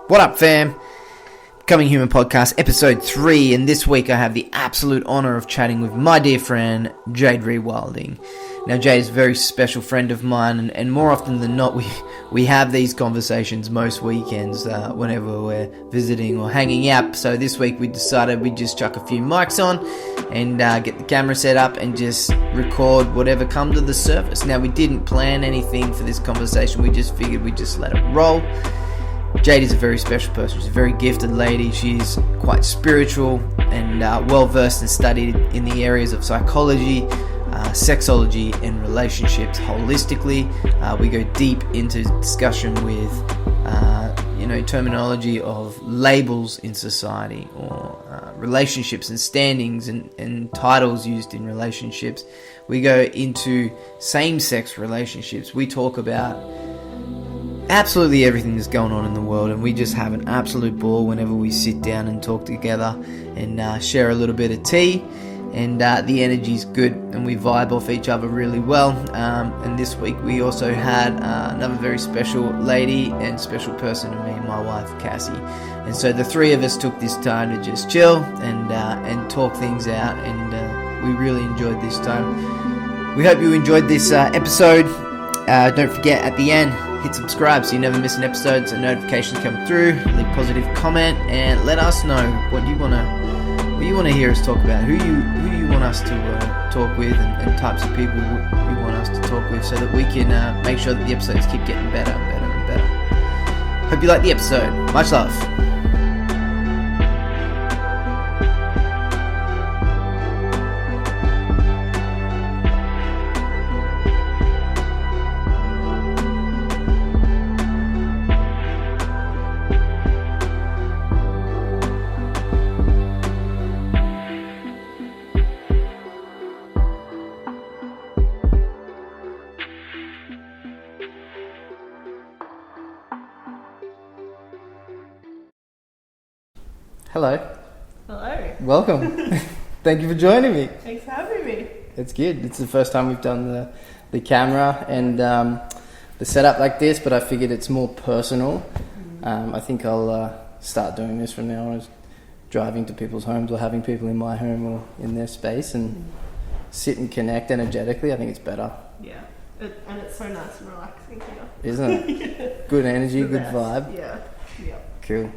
What up, fam? Becoming Human Podcast, episode 3, and this week I have the absolute honour of chatting with my dear friend, Jade Rewilding. Now, Jade is a very special friend of mine, and more often than not, we have these conversations most weekends whenever we're visiting or hanging out. So this week we decided we'd just chuck a few mics on and get the camera set up and just record whatever comes to the surface. Now, we didn't plan anything for this conversation, we just figured we'd just let it roll. Jade is a very special person. She's a very gifted lady. She's quite spiritual and well-versed and studied in the areas of psychology, sexology, and relationships holistically. We go deep into discussion with, terminology of labels in society or relationships and standings and titles used in relationships. We go into same-sex relationships. We talk about absolutely everything that's going on in the world, and we just have an absolute ball whenever we sit down and talk together and share a little bit of tea, and the energy's good and we vibe off each other really well. And this week we also had another very special lady and special person to me, my wife Cassie, and so the three of us took this time to just chill and talk things out, and we really enjoyed this time. We hope you enjoyed this episode. Don't forget, at the end, hit subscribe so you never miss an episode, so notifications come through. Leave positive comment and let us know what you wanna hear us talk about, who you want us to talk with, and types of people you want us to talk with, so that we can make sure that the episodes keep getting better and better and better. Hope you like the episode. Much love. Hello. Hello. Welcome. Thank you for joining me. Thanks for having me. It's good. It's the first time we've done the camera and the setup like this, but I figured it's more personal. I think I'll start doing this from now on, as driving to people's homes or having people in my home or in their space and sit and connect energetically. I think it's better. Yeah. And it's so nice and relaxing here. Isn't it? Yeah. Good energy, good vibe. Yeah. Yeah. Cool.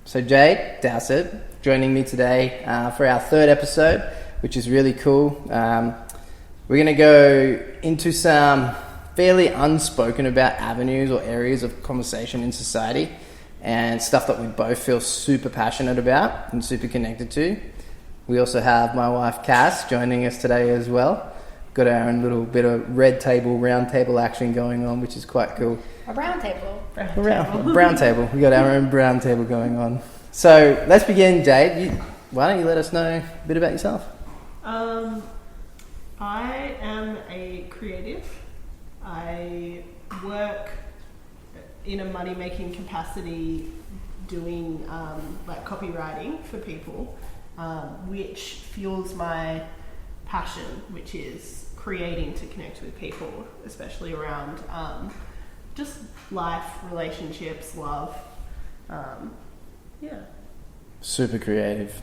So Jade Dowsett joining me today for our third episode, which is really cool. We're going to go into some fairly unspoken about avenues or areas of conversation in society, and stuff that we both feel super passionate about and super connected to. We also have my wife Cass joining us today as well. Got our own little bit of round table action going on, which is quite cool. A brown table. Brown table. We got our own brown table going on. So let's begin, Jade. Why don't you let us know a bit about yourself? I am a creative. I work in a money-making capacity doing copywriting for people, which fuels my passion, which is creating to connect with people, especially around just life, relationships, love. Yeah. Super creative.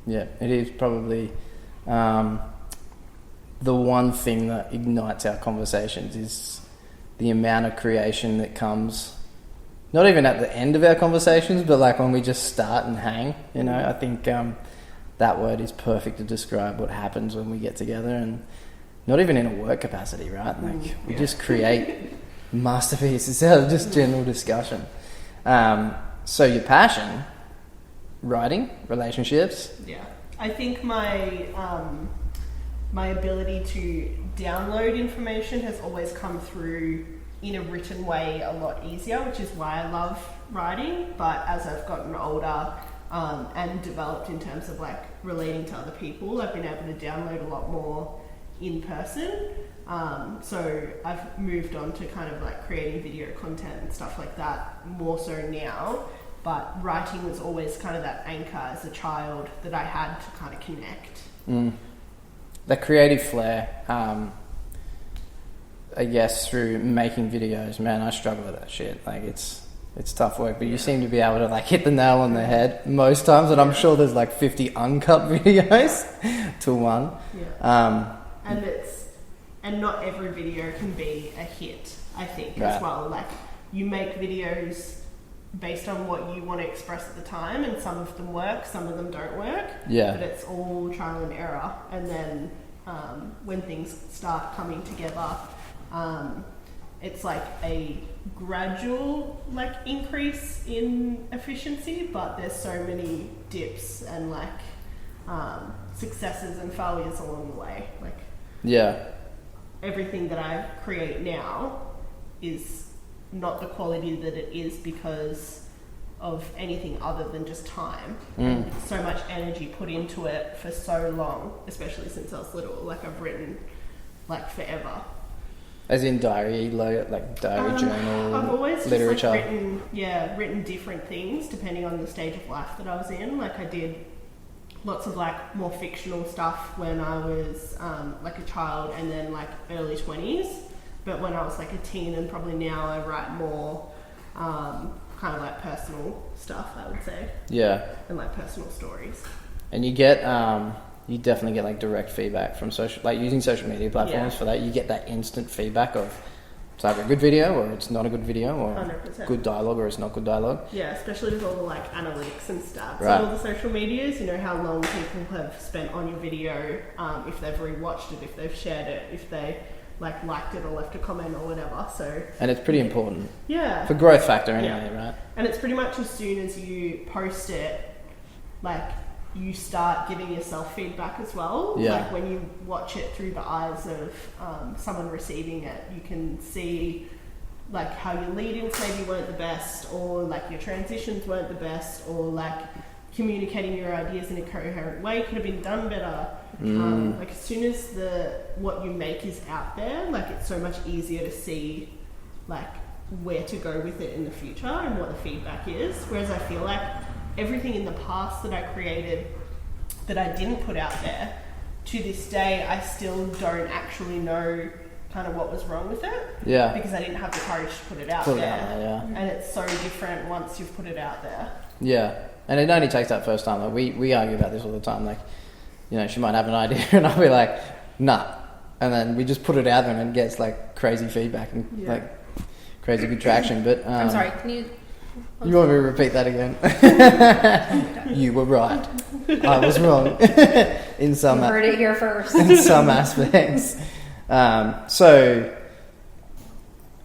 Yeah, it is probably the one thing that ignites our conversations is the amount of creation that comes, not even at the end of our conversations, but like when we just start and hang, I think that word is perfect to describe what happens when we get together, and not even in a work capacity, right? Like we just create masterpieces out of just general discussion. So your passion, writing, relationships. Yeah, I think my my ability to download information has always come through in a written way a lot easier, which is why I love writing. But as I've gotten older and developed in terms of like relating to other people, I've been able to download a lot more in person. So I've moved on to kind of like creating video content and stuff like that more so now. But writing was always kind of that anchor as a child that I had to kind of connect. That creative flair, I guess through making videos, man, I struggle with that shit. Like it's it's tough work, but you seem to be able to like hit the nail on the head most times, and I'm sure there's like 50 uncut videos to one. Yeah. And not every video can be a hit, I think, as well. Like, you make videos based on what you want to express at the time, and some of them work, some of them don't work. Yeah. But it's all trial and error. And then when things start coming together, it's like a gradual like increase in efficiency, but there's so many dips and like successes and failures along the way. Like, everything that I create now is not the quality that it is because of anything other than just time and so much energy put into it for so long, especially since I was little. Like, I've written like forever. As in diary journal, I've always literature. Just like written different things depending on the stage of life that I was in. Like, I did lots of like more fictional stuff when I was like a child and then like early 20s. But when I was like a teen and probably now, I write more kind of like personal stuff, I would say. Yeah. And like personal stories. And you get you definitely get like direct feedback from using social media platforms for that. You get that instant feedback of it's either a good video or it's not a good video, or 100%. Good dialogue or it's not good dialogue. Yeah, especially with all the like analytics and stats. Right. All the social medias, you know how long people have spent on your video, if they've rewatched it, if they've shared it, if they liked it or left a comment or whatever. So, and it's pretty important. Yeah. For growth factor anyway, right? And it's pretty much as soon as you post it, like, you start giving yourself feedback as well. Yeah. Like, when you watch it through the eyes of someone receiving it, you can see like how your lead-ins maybe weren't the best, or like your transitions weren't the best, or like communicating your ideas in a coherent way could have been done better. Like, as soon as what you make is out there, like, it's so much easier to see like where to go with it in the future and what the feedback is. Whereas I feel like everything in the past that I created that I didn't put out there, to this day I still don't actually know kind of what was wrong with it. Yeah. Because I didn't have the courage to put it out there. And it's so different once you've put it out there. Yeah. And it only takes that first time. Like, we argue about this all the time. Like, you know, she might have an idea and I'll be like, nah. And then we just put it out there and it gets like crazy feedback and like crazy good traction. But I'm sorry, can you... You want me to repeat that again? You were right. I was wrong. In some, you heard it here first. In some aspects. So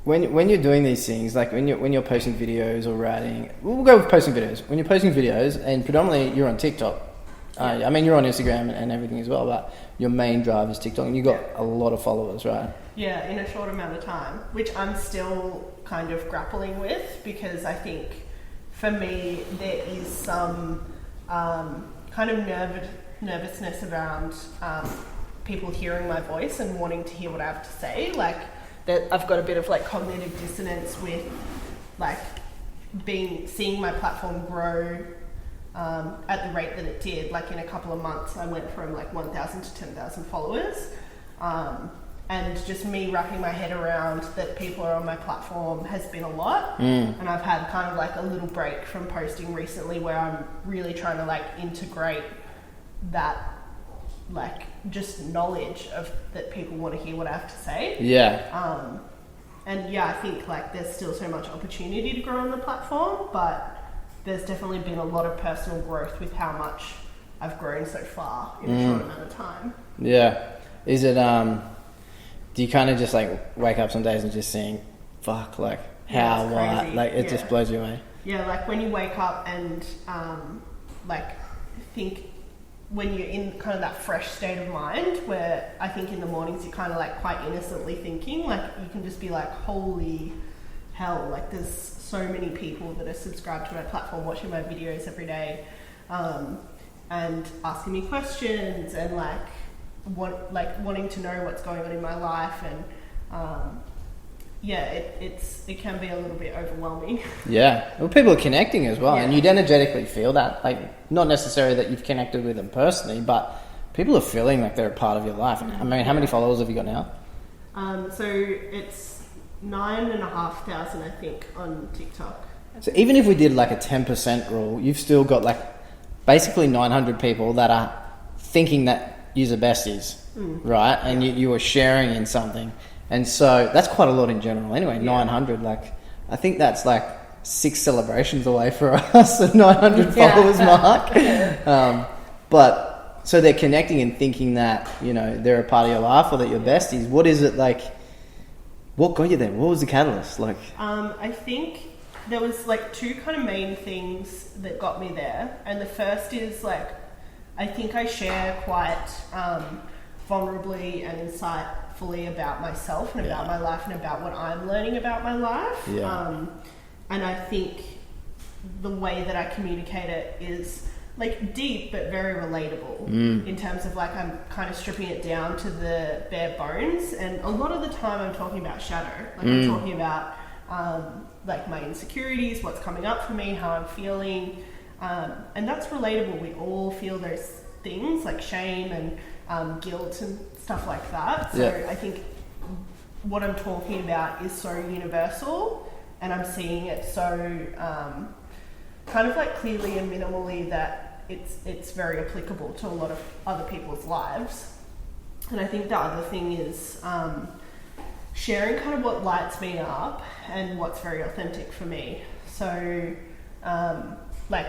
when you're doing these things, like when you're posting videos or writing, we'll go with posting videos. When you're posting videos, and predominantly you're on TikTok. I mean, you're on Instagram and everything as well, but your main drive is TikTok, and you've got a lot of followers, right? Yeah, in a short amount of time, which I'm still kind of grappling with, because I think for me there is some kind of nervousness around people hearing my voice and wanting to hear what I have to say. Like, that I've got a bit of like cognitive dissonance with like seeing my platform grow at the rate that it did. Like, in a couple of months I went from like 1,000 to 10,000 followers, and just me wrapping my head around that people are on my platform has been a lot. And I've had kind of like a little break from posting recently, where I'm really trying to like integrate that like just knowledge of that people want to hear what I have to say. And I think like there's still so much opportunity to grow on the platform, but there's definitely been a lot of personal growth with how much I've grown so far in a short amount of time. Yeah. Is it, do you kind of just like wake up some days and just think, fuck, like how, what, like it just blows you away? Yeah, like when you wake up and like think, when you're in kind of that fresh state of mind, where I think in the mornings you're kind of like quite innocently thinking, like you can just be like, holy hell, like there's so many people that are subscribed to my platform, watching my videos every day, and asking me questions, and like wanting to know what's going on in my life, and it can be a little bit overwhelming. Yeah, well, people are connecting as well, and you'd energetically feel that, like not necessarily that you've connected with them personally, but people are feeling like they're a part of your life. I mean, how many followers have you got now? So it's 9,500, I think, on TikTok. So even if we did like a 10% rule, you've still got like basically 900 people that are thinking that you're besties, right? And you are sharing in something. And so that's quite a lot in general. Anyway, 900, like I think that's like 6 celebrations away for us, the 900 followers mark. But so they're connecting and thinking that, you know, they're a part of your life or that you're besties. What is it like? What got you there? What was the catalyst? Like, I think there was like 2 kind of main things that got me there. And the first is like, I think I share quite vulnerably and insightfully about myself and about my life and about what I'm learning about my life. And I think the way that I communicate it is like deep but very relatable in terms of like I'm kind of stripping it down to the bare bones. And a lot of the time I'm talking about shadow. Like I'm talking about like my insecurities, what's coming up for me, how I'm feeling. And that's relatable. We all feel those things like shame and guilt and stuff like that. So I think what I'm talking about is so universal, and I'm seeing it so kind of like clearly and minimally that it's very applicable to a lot of other people's lives. And I think the other thing is sharing kind of what lights me up and what's very authentic for me. So like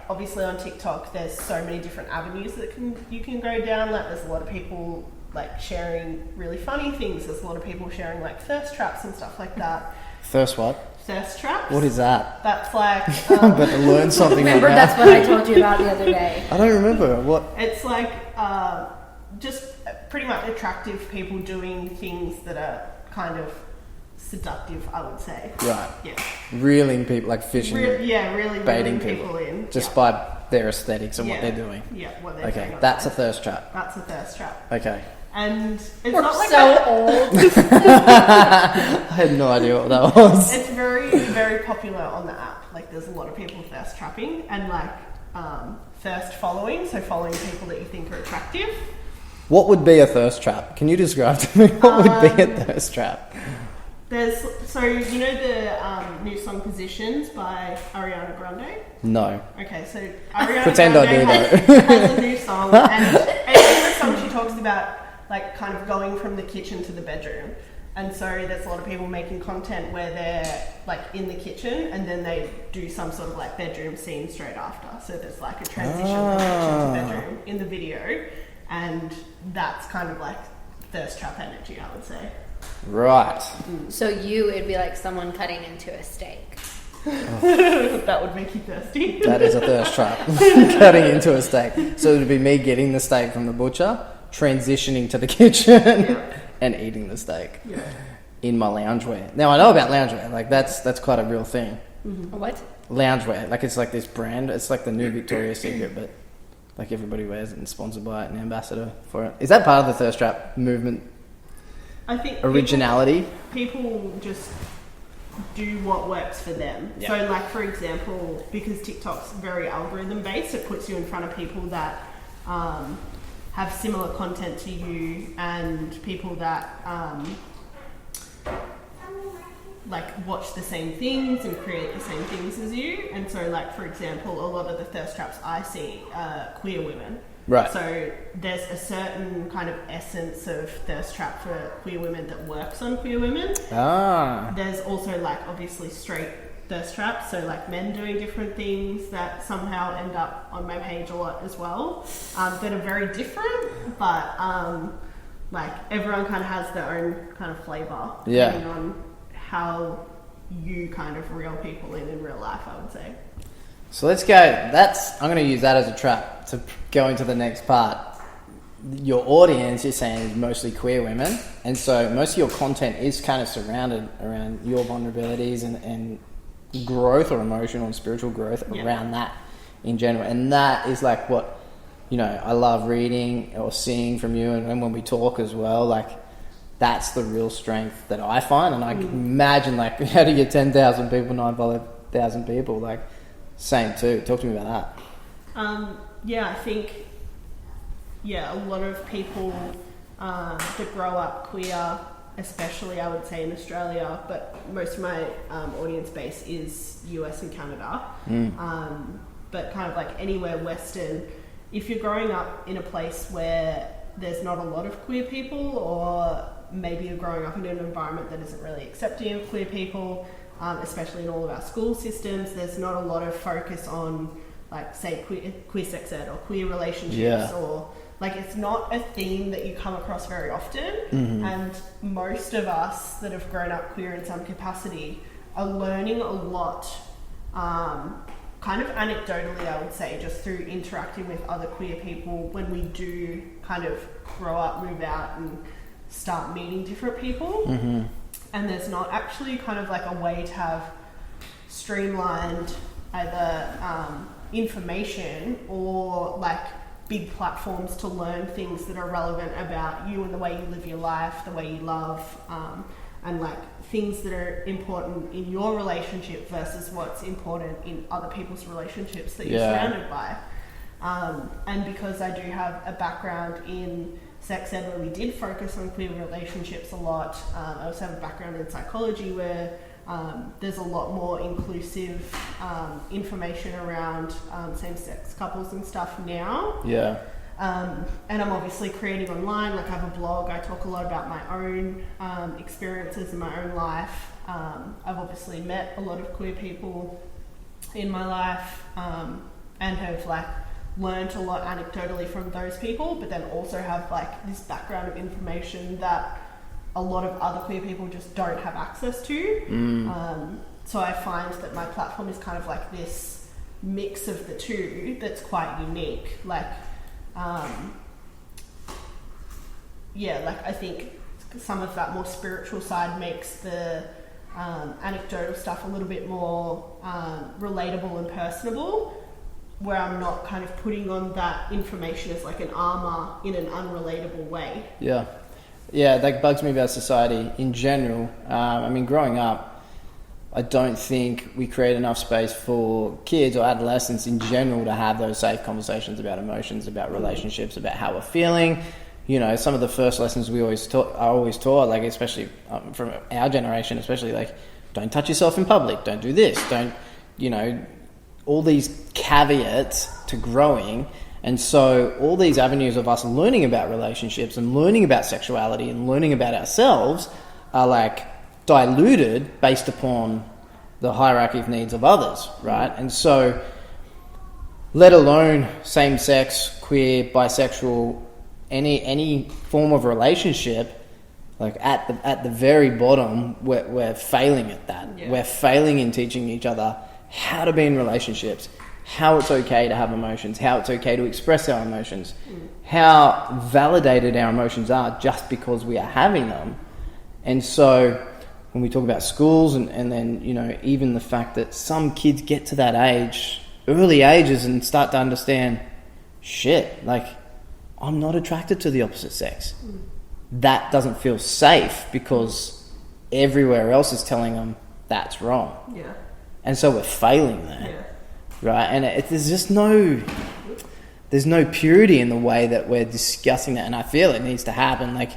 obviously on TikTok there's so many different avenues that you can go down. Like there's a lot of people like sharing really funny things. There's a lot of people sharing like thirst traps and stuff like that. Thirst what? Thirst traps. What is that? That's like I'm about to learn something. Remember, right that's what I told you about the other day. I don't remember what. It's like just pretty much attractive people doing things that are kind of seductive, I would say. Right. Yeah. Reeling people, like fishing. Really baiting reeling people in. Just by their aesthetics and what they're doing. Yeah, what they're doing. Okay, that's a thirst trap. That's a thirst trap. Okay. And it's We're not like so old. I had no idea what that was. It's very, very popular on the app. Like there's a lot of people thirst trapping and like thirst following, so following people that you think are attractive. What would be a thirst trap? Can you describe to me what would be a thirst trap? So you know the new song "Positions" by Ariana Grande? No. Okay, so Ariana Pretend Grande I do though. has a new song, and in the song she talks about like kind of going from the kitchen to the bedroom. And so there's a lot of people making content where they're like in the kitchen and then they do some sort of like bedroom scene straight after. So there's like a transition from kitchen to bedroom in the video, and that's kind of like thirst trap energy, I would say. Right. So it'd be like someone cutting into a steak. That would make you thirsty. That is a thirst trap. Cutting into a steak. So it would be me getting the steak from the butcher, transitioning to the kitchen, and eating the steak in my loungewear. Now I know about loungewear. Like that's quite a real thing. What? Loungewear. Like it's like this brand. It's like the new Victoria's Secret, but like everybody wears it and sponsored by it and ambassador for it. Is that part of the thirst trap movement? I think Originality. People just do what works for them. Yeah. So like for example, because TikTok's very algorithm based, it puts you in front of people that have similar content to you and people that like watch the same things and create the same things as you. And so like for example, a lot of the thirst traps I see are queer women. Right. So there's a certain kind of essence of thirst trap for queer women that works on queer women. There's also like obviously straight thirst traps, so like men doing different things that somehow end up on my page a lot as well, that are very different, but like everyone kind of has their own kind of flavour depending on how you kind of reel people in real life, I would say. So let's go. I'm going to use that as a trap to go into the next part. Your audience, you're saying, is mostly queer women, and so most of your content is kind of surrounded around your vulnerabilities and growth or emotional and spiritual growth around that in general. And that is like what, you know, I love reading or seeing from you, and when we talk as well, like that's the real strength that I find. And I can imagine like how do you get 10,000 people, 9,000 people, like same too. Talk to me about that. I think a lot of people that grow up queer especially I would say in Australia, but most of my audience base is US and Canada. But kind of like anywhere Western, if you're growing up in a place where there's not a lot of queer people, or maybe you're growing up in an environment that isn't really accepting of queer people, especially in all of our school systems, there's not a lot of focus on, like, say, queer sex ed or queer relationships, or like, it's not a theme that you come across very often. And most of us that have grown up queer in some capacity are learning a lot, kind of anecdotally, I would say, just through interacting with other queer people when we do kind of grow up, move out, and start meeting different people. And there's not actually kind of like a way to have streamlined either information or like big platforms to learn things that are relevant about you and the way you live your life, the way you love, and like things that are important in your relationship versus what's important in other people's relationships that you're surrounded by. And because I do have a background in sex ed where we did focus on queer relationships a lot, I also have a background in psychology where there's a lot more inclusive information around same-sex couples and stuff now. And I'm obviously creating online, like I have a blog, I talk a lot about my own experiences in my own life. I've obviously met a lot of queer people in my life, and have like learned a lot anecdotally from those people, but then also have like this background of information that a lot of other queer people just don't have access to. So I find that my platform is kind of like this mix of the two that's quite unique. Like, like I think some of that more spiritual side makes the anecdotal stuff a little bit more relatable and personable, where I'm not kind of putting on that information as like an armor in an unrelatable way. Yeah, that bugs me about society in general. I mean, growing up, I don't think we create enough space for kids or adolescents in general to have those safe conversations about emotions, about relationships, about how we're feeling. You know, some of the first lessons we always taught, like especially from our generation, especially like, don't touch yourself in public, don't do this, don't, you know, all these caveats to growing. And so all these avenues of us learning about relationships and learning about sexuality and learning about ourselves are like diluted based upon the hierarchy of needs of others, right? And so, let alone same-sex, queer, bisexual, any form of relationship, like at the very bottom, we're failing at that. Yeah. We're failing in teaching each other how to be in relationships, how it's okay to have emotions, how it's okay to express our emotions, how validated our emotions are just because we are having them. And so when we talk about schools and then, you know, even the fact that some kids get to that age, early ages, and start to understand, shit, like, I'm not attracted to the opposite sex. That doesn't feel safe because everywhere else is telling them that's wrong. Yeah. And so we're failing there. Yeah. Right? And there's just there's no purity in the way that we're discussing that. And I feel it needs to happen. Like,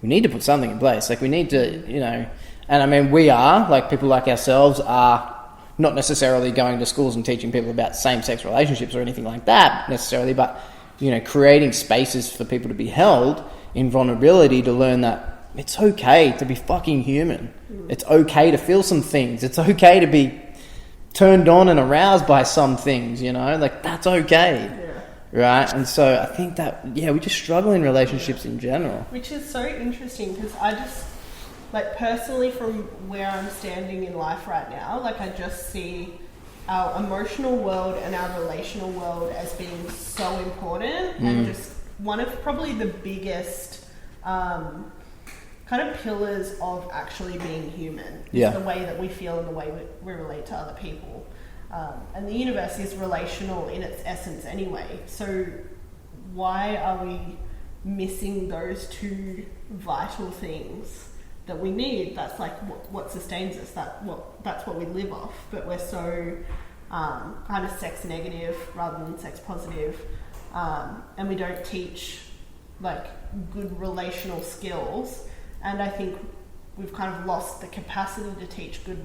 we need to put something in place. Like, we need to, you know, and I mean, we are, like, people like ourselves are not necessarily going to schools and teaching people about same-sex relationships or anything like that necessarily, but, you know, creating spaces for people to be held in vulnerability to learn that it's okay to be fucking human. It's okay to feel some things. It's okay to be turned on and aroused by some things, you know? Like, that's okay. Yeah. Right? And so I think that, we just struggle in relationships in general. Which is so interesting because I just, like, personally from where I'm standing in life right now, like, I just see our emotional world and our relational world as being so important and just one of probably the biggest kind of pillars of actually being human. Yeah. The way that we feel and the way we relate to other people. And the universe is relational in its essence anyway. So why are we missing those two vital things that we need? That's like what sustains us. That's what we live off. But we're so kind of sex negative rather than sex positive. And we don't teach like good relational skills. And I think we've kind of lost the capacity to teach good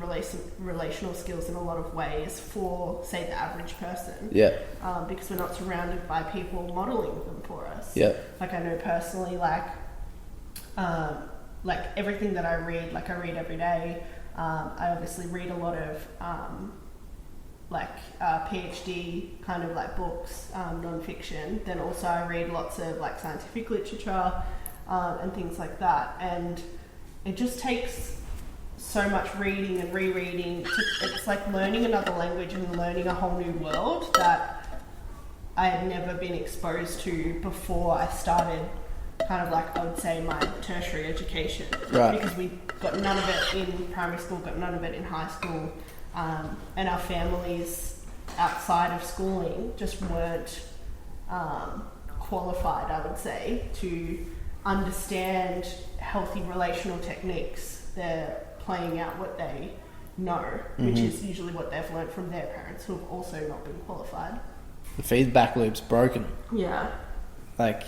relational skills in a lot of ways for, say, the average person. Yeah. Because we're not surrounded by people modelling them for us. Yeah. Like I know personally, like everything that I read every day. I obviously read a lot of PhD kind of like books, non-fiction. Then also I read lots of like scientific literature and things like that. And it just takes so much reading and rereading. It's like learning another language and learning a whole new world that I had never been exposed to before I started kind of like, I would say, my tertiary education. Right. Because we got none of it in primary school, got none of it in high school. And our families outside of schooling just weren't qualified, I would say, to understand healthy relational techniques. They're playing out what they know, which is usually what they've learned from their parents, who have also not been qualified. The feedback loop's broken. Yeah. Like,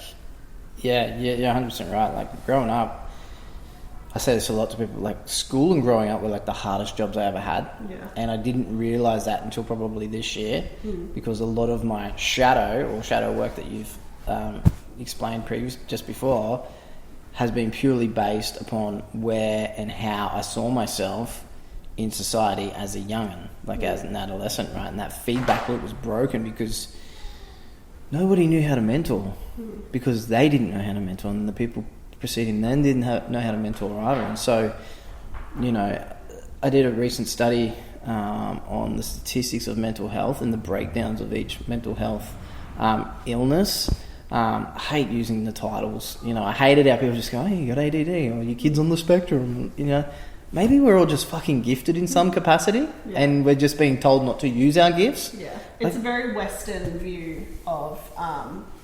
yeah, you're 100% right. Like, growing up, I say this a lot to people, like, school and growing up were like the hardest jobs I ever had. Yeah. And I didn't realise that until probably this year, because a lot of my shadow work that you've explained just before has been purely based upon where and how I saw myself in society as a young'un, like as an adolescent, right? And that feedback loop was broken because nobody knew how to mentor, because they didn't know how to mentor, and the people preceding them didn't know how to mentor either. And so, you know, I did a recent study on the statistics of mental health and the breakdowns of each mental health illness. I hate using the titles. You know, I hate it how people just go, "Oh, you got ADD," or "Your kid's on the spectrum." You know, maybe we're all just fucking gifted in some capacity, and we're just being told not to use our gifts. Yeah, it's a very Western view of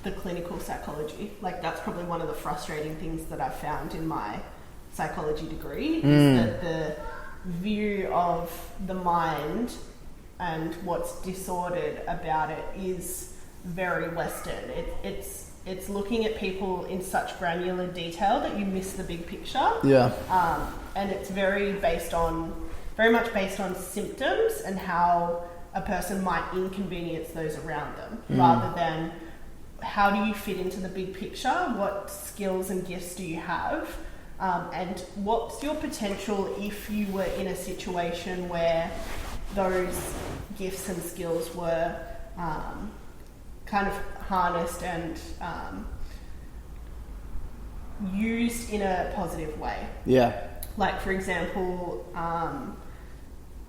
the clinical psychology. Like, that's probably one of the frustrating things that I've found in my psychology degree, is that the view of the mind and what's disordered about it is very Western. It's looking at people in such granular detail that you miss the big picture. Yeah. And it's very much based on symptoms and how a person might inconvenience those around them, rather than how do you fit into the big picture, what skills and gifts do you have, and what's your potential if you were in a situation where those gifts and skills were kind of harnessed and used in a positive way. Yeah. Like, for example,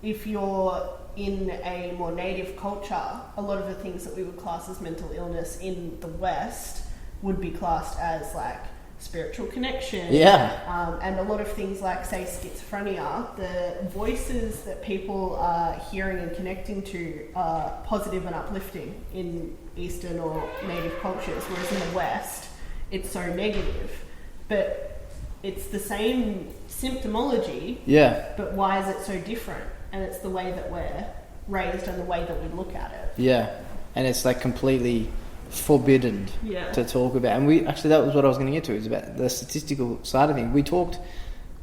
if you're in a more native culture, a lot of the things that we would class as mental illness in the West would be classed as like spiritual connection. Yeah. And a lot of things like, say, schizophrenia, the voices that people are hearing and connecting to are positive and uplifting in Eastern or native cultures, whereas in the West, it's so negative. But it's the same symptomology. Yeah. But why is it so different? And it's the way that we're raised and the way that we look at it. Yeah. And it's like completely forbidden to talk about. And that was what I was going to get to, is about the statistical side of things. We talked,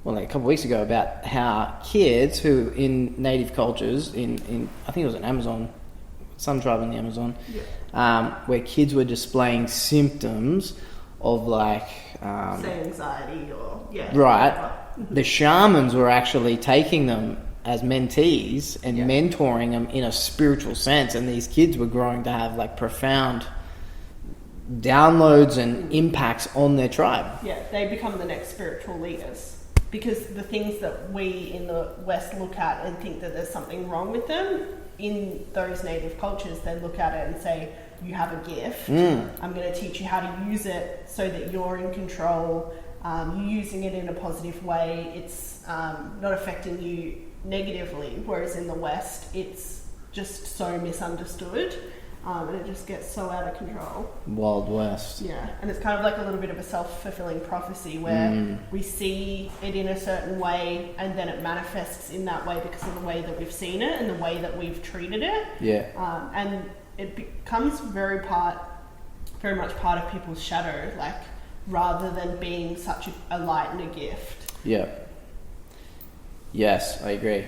a couple of weeks ago, about how kids who in native cultures, in I think it was in Amazon, some tribe in the Amazon, where kids were displaying symptoms of like... say anxiety or... Right. The shamans were actually taking them as mentees and mentoring them in a spiritual sense, and these kids were growing to have like profound downloads and impacts on their tribe. Yeah, they become the next spiritual leaders, because the things that we in the West look at and think that there's something wrong with them, in those native cultures they look at it and say, you have a gift, I'm going to teach you how to use it so that you're in control, you're using it in a positive way, it's not affecting you negatively, whereas in the West it's just so misunderstood. And it just gets so out of control. Wild West. Yeah, and it's kind of like a little bit of a self-fulfilling prophecy where we see it in a certain way and then it manifests in that way because of the way that we've seen it and the way that we've treated it. Yeah. And it becomes very much part of people's shadow, like, rather than being such a light and a gift. Yeah. Yes, I agree.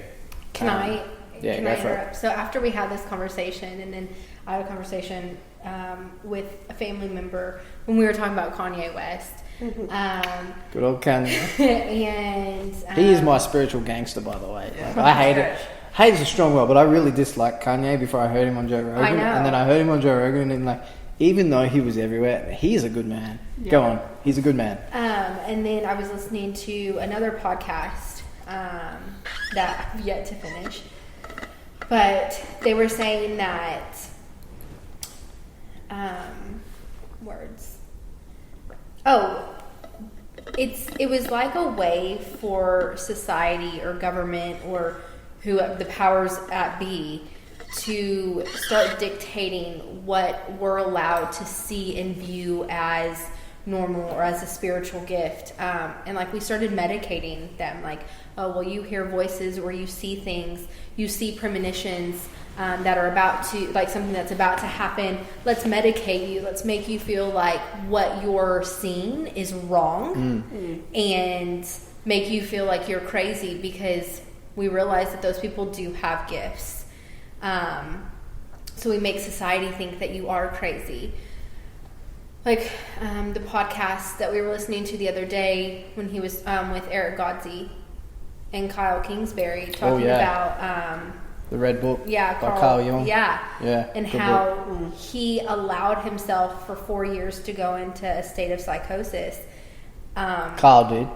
Can I Yeah, can go I for it. interrupt? So after we had this conversation, and then I had a conversation with a family member when we were talking about Kanye West. Good old Kanye. And He is my spiritual gangster, by the way. Like, I hate it. Hate is a strong word, but I really disliked Kanye before I heard him on Joe Rogan. I know. And then I heard him on Joe Rogan, and like, even though he was everywhere, he is a good man. Yeah. Go on, he's a good man. and then I was listening to another podcast that I've yet to finish, but they were saying that words. Oh, it was like a way for society or government or who the powers at be to start dictating what we're allowed to see and view as normal or as a spiritual gift. And like we started medicating them, like, oh, well, you hear voices or you see things, you see premonitions that are about to, like something that's about to happen. Let's medicate you. Let's make you feel like what you're seeing is wrong and make you feel like you're crazy, because we realize that those people do have gifts. So we make society think that you are crazy. Like the podcast that we were listening to the other day when he was with Eric Godsey and Kyle Kingsbury talking about The Red Book by Carl Jung. Yeah. And good how book. he allowed himself for 4 years to go into a state of psychosis. Carl did.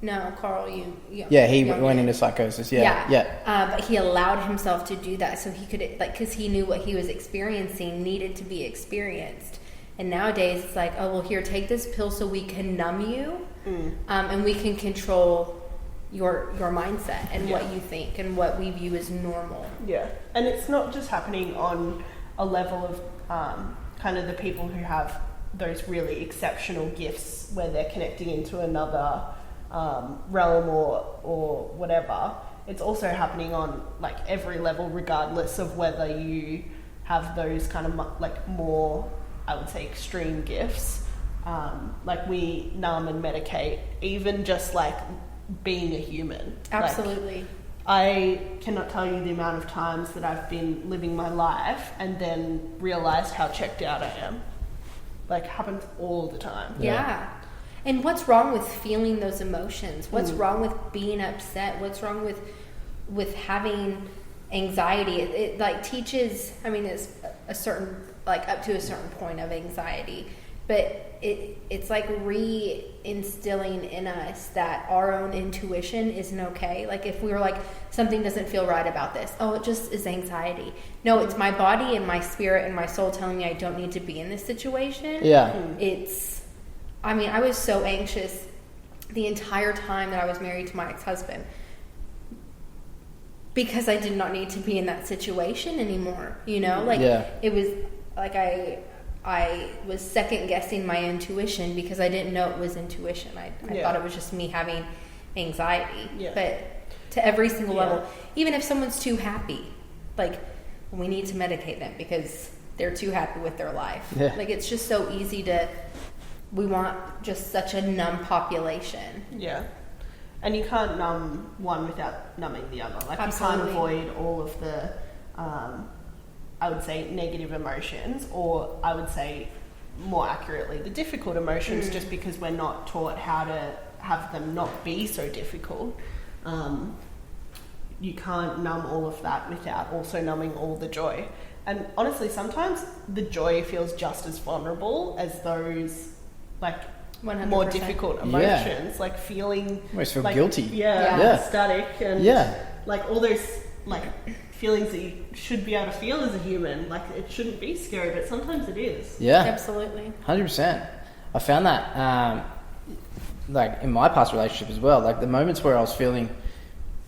No, Carl, he went into psychosis. Yeah. But he allowed himself to do that so he could, like, because he knew what he was experiencing needed to be experienced. And nowadays it's like, oh, well, here, take this pill so we can numb you, and we can control your mindset and what you think and what we view as normal. Yeah, and it's not just happening on a level of kind of the people who have those really exceptional gifts where they're connecting into another realm or whatever. It's also happening on like every level, regardless of whether you have those kind of like more, I would say, extreme gifts. Like we numb and medicate, even just like being a human. Absolutely. Like, I cannot tell you the amount of times that I've been living my life and then realized how checked out I am. Like, happens all the time. Yeah. And what's wrong with feeling those emotions? What's wrong with being upset? What's wrong with having anxiety? It like teaches, I mean, it's a certain, like up to a certain point of anxiety, but it's like re-instilling in us that our own intuition isn't okay. Like if we were like, something doesn't feel right about this, oh, it just is anxiety. No, it's my body and my spirit and my soul telling me I don't need to be in this situation. I was so anxious the entire time that I was married to my ex-husband because I did not need to be in that situation anymore, you know? It was like I was second guessing my intuition because I didn't know it was intuition. I thought it was just me having anxiety. But to every single level, even if someone's too happy, like we need to medicate them because they're too happy with their life. Like it's just so easy we want just such a numb population. Yeah. And you can't numb one without numbing the other. Like Absolutely. You can't avoid all of the, I would say, negative emotions, or I would say more accurately, the difficult emotions, just because we're not taught how to have them not be so difficult. You can't numb all of that without also numbing all the joy. And honestly, sometimes the joy feels just as vulnerable as those like 100%. more difficult emotions, like feeling Almost feel like, guilty. Ecstatic and like all those like feelings that you should be able to feel as a human. Like it shouldn't be scary, but sometimes it is. Absolutely. 100%. I found that like in my past relationship as well, like the moments where I was feeling,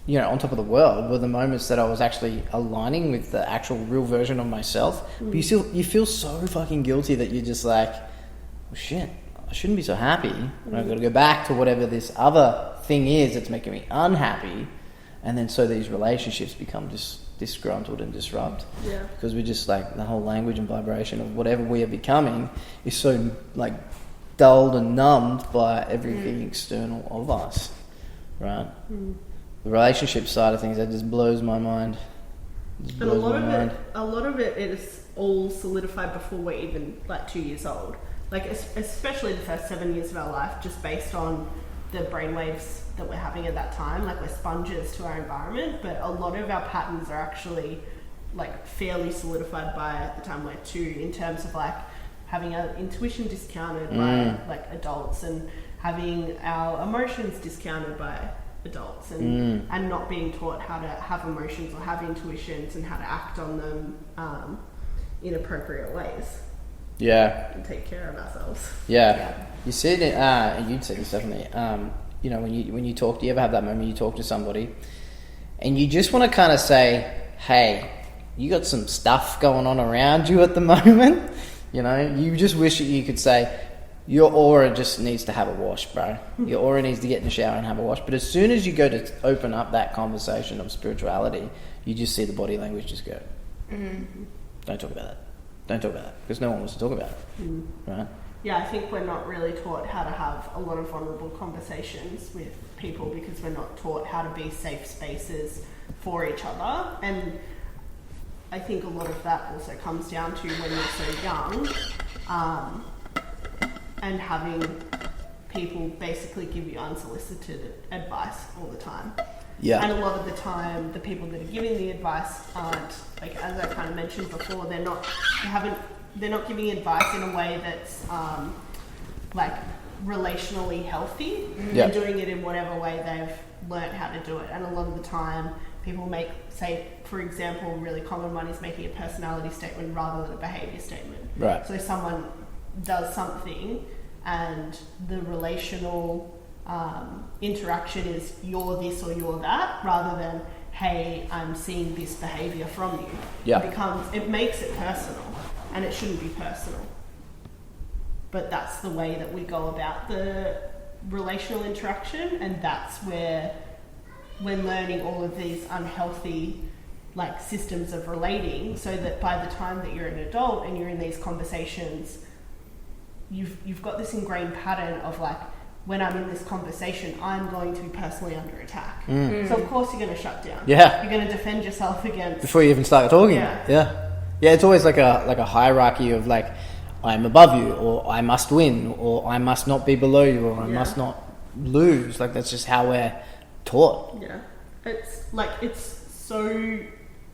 you know, on top of the world were the moments that I was actually aligning with the actual real version of myself. But you feel so fucking guilty that you're just like, well, shit, I shouldn't be so happy. And I've got to go back to whatever this other thing is that's making me unhappy. And then so these relationships become just disgruntled and disrupt. Because we're just like, the whole language and vibration of whatever we are becoming is so like dulled and numbed by everything external of us. Right? the relationship side of things, that just blows my mind. And a lot of it is all solidified before we're even like 2 years old. Like especially the first 7 years of our life, just based on the brainwaves that we're having at that time. Like we're sponges to our environment, but a lot of our patterns are actually like fairly solidified by the time we're 2, in terms of like having our intuition discounted by like adults, and having our emotions discounted by adults, and not being taught how to have emotions or have intuitions and how to act on them in appropriate ways. Yeah. And take care of ourselves. Yeah. You said it, and you'd say this definitely. You know, when you talk, do you ever have that moment you talk to somebody and you just want to kind of say, hey, you got some stuff going on around you at the moment? You know, you just wish that you could say, your aura just needs to have a wash, bro. Your aura needs to get in the shower and have a wash. But as soon as you go to open up that conversation of spirituality, you just see the body language just go, don't talk about that. Don't talk about that. Because no one wants to talk about it. Right? Yeah, I think we're not really taught how to have a lot of vulnerable conversations with people, because we're not taught how to be safe spaces for each other. And I think a lot of that also comes down to when you're so young, and having people basically give you unsolicited advice all the time. Yeah. And a lot of the time, the people that are giving the advice aren't, like, as I kind of mentioned before, they're not giving advice in a way that's like relationally healthy. They're doing it in whatever way they've learnt how to do it. And a lot of the time, people say, for example, a really common one is making a personality statement rather than a behaviour statement. Right. So someone does something and the relational interaction is you're this or you're that, rather than, hey, I'm seeing this behaviour from you. Yeah. It makes it personal, and it shouldn't be personal. But that's the way that we go about the relational interaction, and that's where we're learning all of these unhealthy like systems of relating, so that by the time that you're an adult and you're in these conversations, you've got this ingrained pattern of like, when I'm in this conversation, I'm going to be personally under attack. So of course you're going to shut down. Yeah. You're going to defend yourself against... Before you even start talking. Yeah. Yeah, it's always like a hierarchy of like, I'm above you, or I must win, or I must not be below you, or I must not lose. Like, that's just how we're taught. Yeah. It's so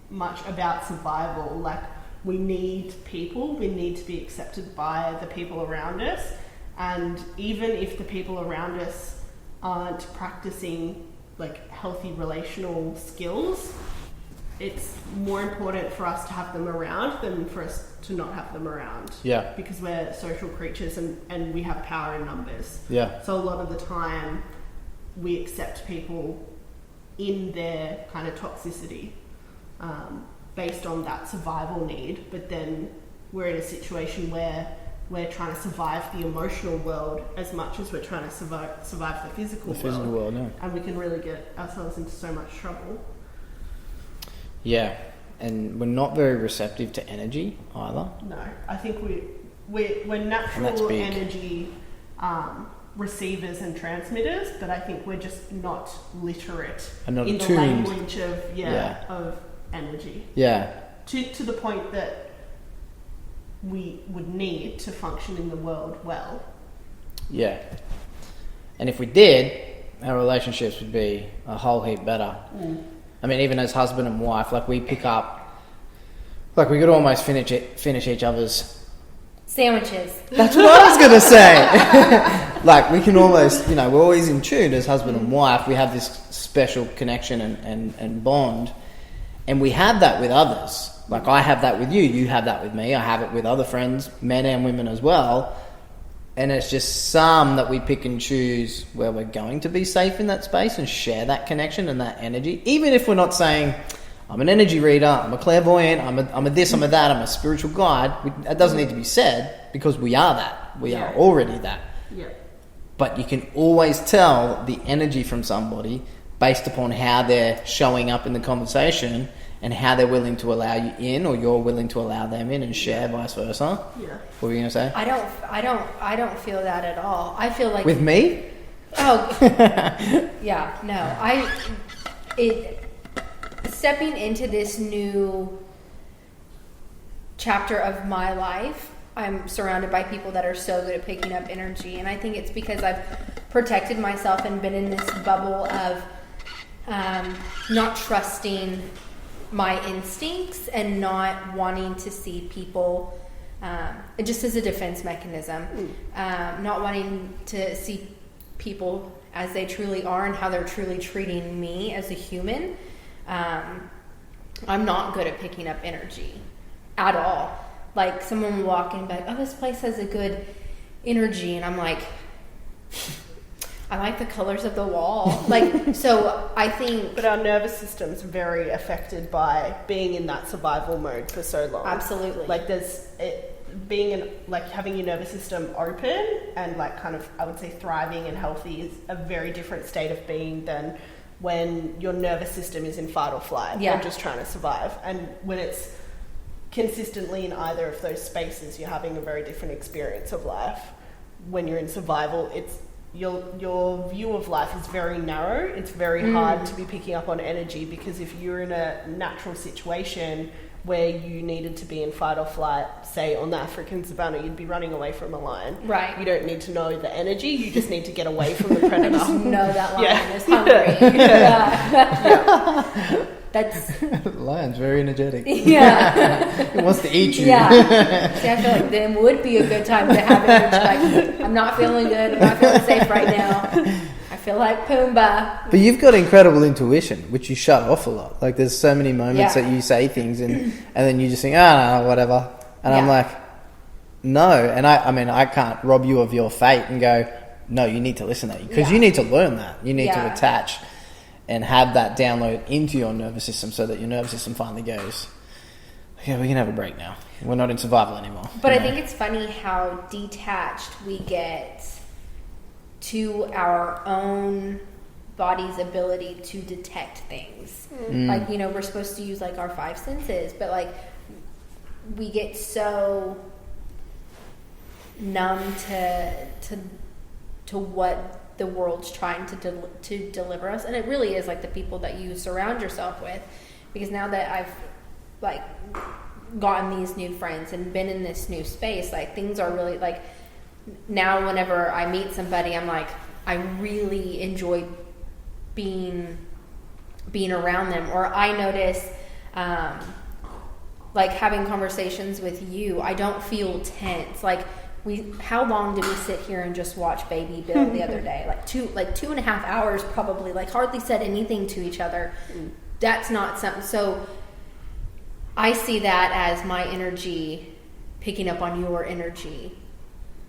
much about survival. Like, we need people. We need to be accepted by the people around us. And even if the people around us aren't practicing like healthy relational skills, it's more important for us to have them around than for us to not have them around. Yeah. Because we're social creatures and we have power in numbers. Yeah. So a lot of the time we accept people in their kind of toxicity based on that survival need, but then we're in a situation where we're trying to survive the emotional world as much as we're trying to survive the physical world. Yeah. And we can really get ourselves into so much trouble. Yeah, and we're not very receptive to energy either. No, I think we're natural energy receivers and transmitters, but I think we're just not literate and not in attuned. the language of energy. Yeah. To the point that we would need to function in the world well. Yeah. And if we did, our relationships would be a whole heap better. I mean, even as husband and wife, like we pick up, like we could almost finish each other's sandwiches. That's what I was going to say. Like we can almost, we're always in tune as husband and wife. We have this special connection and bond. And we have that with others. Like I have that with you, you have that with me, I have it with other friends, men and women as well. And it's just some that we pick and choose where we're going to be safe in that space and share that connection and that energy. Even if we're not saying, I'm an energy reader, I'm a clairvoyant, I'm a this, I'm a that, I'm a spiritual guide. That doesn't need to be said because we are that. We are already that. Yeah. But you can always tell the energy from somebody based upon how they're showing up in the conversation and how they're willing to allow you in, or you're willing to allow them in, and share vice versa. Yeah. What were you gonna say? I don't feel that at all. I feel like with me. Oh, yeah. No, stepping into this new chapter of my life, I'm surrounded by people that are so good at picking up energy, and I think it's because I've protected myself and been in this bubble of not trusting my instincts and not wanting to see people just as a defense mechanism, not wanting to see people as they truly are and how they're truly treating me as a human. I'm not good at picking up energy at all. Like, someone will walk in and be like, oh, this place has a good energy, and I'm like, I like the colors of the wall. Like, so I think... But our nervous system's very affected by being in that survival mode for so long. Absolutely. Like, having your nervous system open and, like, kind of, I would say, thriving and healthy is a very different state of being than when your nervous system is in fight or flight. Yeah. You're just trying to survive. And when it's consistently in either of those spaces, you're having a very different experience of life. When you're in survival, it's your view of life is very narrow. It's very hard to be picking up on energy, because if you're in a natural situation where you needed to be in fight or flight, say on the African savannah, you'd be running away from a lion. Right. You don't need to know the energy, you just need to get away from the predator. Just know that lion Yeah. is hungry. Yeah. That's... The lion's very energetic. Yeah. It wants to eat you. Yeah. See, I feel like then would be a good time to have energy. Like, I'm not feeling good. I'm not feeling safe right now. I feel like Pumbaa. But you've got incredible intuition, which you shut off a lot. Like, there's so many moments Yeah. that you say things and then you just think, no, whatever. And I'm Yeah. like, no. And I mean, I can't rob you of your fate and go, no, you need to listen to that. Because Yeah. you need to learn that. You need to Yeah. attach and have that download into your nervous system so that your nervous system finally goes, yeah, we can have a break now. We're not in survival anymore. But You I know? think it's funny how detached we get to our own body's ability to detect things. Like, you know, we're supposed to use like our five senses, but like we get so numb to what the world's trying to deliver us, and it really is like the people that you surround yourself with. Because now that I've like gotten these new friends and been in this new space, like things are really like, now whenever I meet somebody, I'm like, I really enjoy being around them. Or I notice like having conversations with you, I don't feel tense. Like, how long did we sit here and just watch Baby Bill the other day? Like 2.5 hours probably, like hardly said anything to each other. That's not something. So I see that as my energy picking up on your energy,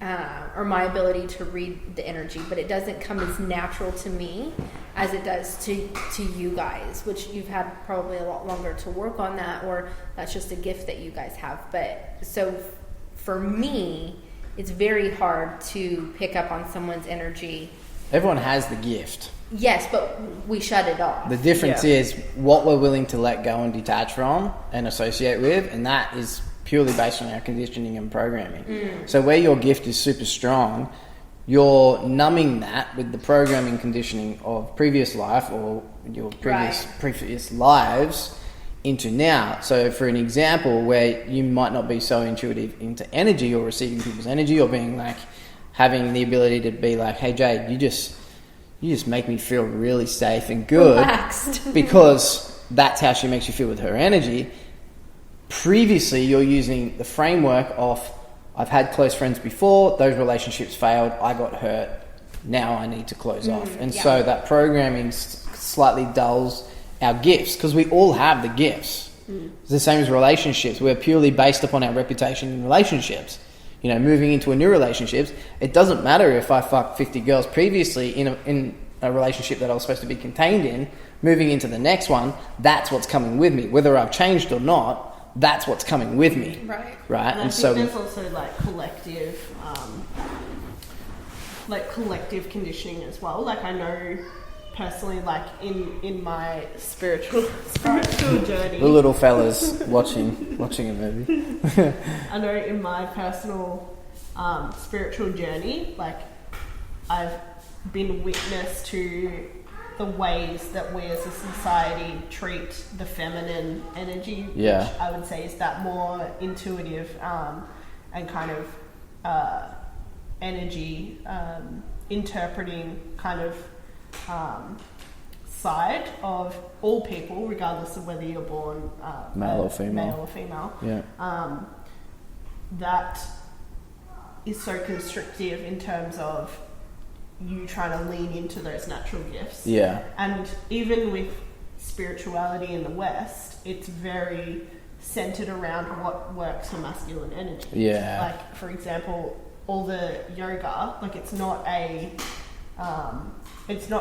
or my ability to read the energy, but it doesn't come as natural to me as it does to you guys, which you've had probably a lot longer to work on that, or that's just a gift that you guys have. But so for me, it's very hard to pick up on someone's energy. Everyone has the gift. Yes, but we shut it off. The difference Yeah. is what we're willing to let go and detach from and associate with, and that is purely based on our conditioning and programming. So where your gift is super strong, you're numbing that with the programming conditioning of previous life or your previous lives into now. So for an example where you might not be so intuitive into energy or receiving people's energy, or being like, having the ability to be like, hey Jade, you just make me feel really safe and good. Relaxed. Because that's how she makes you feel with her energy. Previously, you're using the framework of, I've had close friends before, those relationships failed, I got hurt, now I need to close off. And so that programming slightly dulls our gifts, because we all have the gifts. It's the same as relationships. We're purely based upon our reputation in relationships. You know, moving into a new relationships, it doesn't matter if I fucked 50 girls previously in a relationship that I was supposed to be contained in. Moving into the next one, that's what's coming with me. Whether I've changed or not, that's what's coming with me. Right. Right. And I think there's also like collective conditioning as well. Like, I know personally, like in my spiritual journey, the little fellas watching a movie. I know in my personal spiritual journey, like, I've been witness to the ways that we as a society treat the feminine energy, Yeah. which I would say is that more intuitive and kind of energy interpreting kind of side of all people, regardless of whether you're born Male or female. Yeah. That is so constrictive in terms of you trying to lean into those natural gifts. Yeah. And even with spirituality in the West, it's very centered around what works for masculine energy. Yeah. Like, for example, all the yoga, like it's not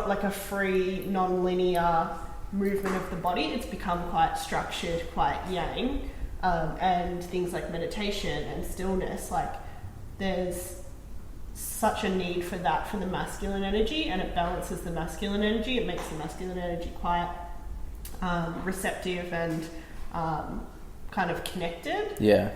like a free, non-linear movement of the body. It's become quite structured, quite yang. And things like meditation and stillness, like there's such a need for that for the masculine energy, and it balances the masculine energy. It makes the masculine energy quite receptive and kind of connected. Yeah.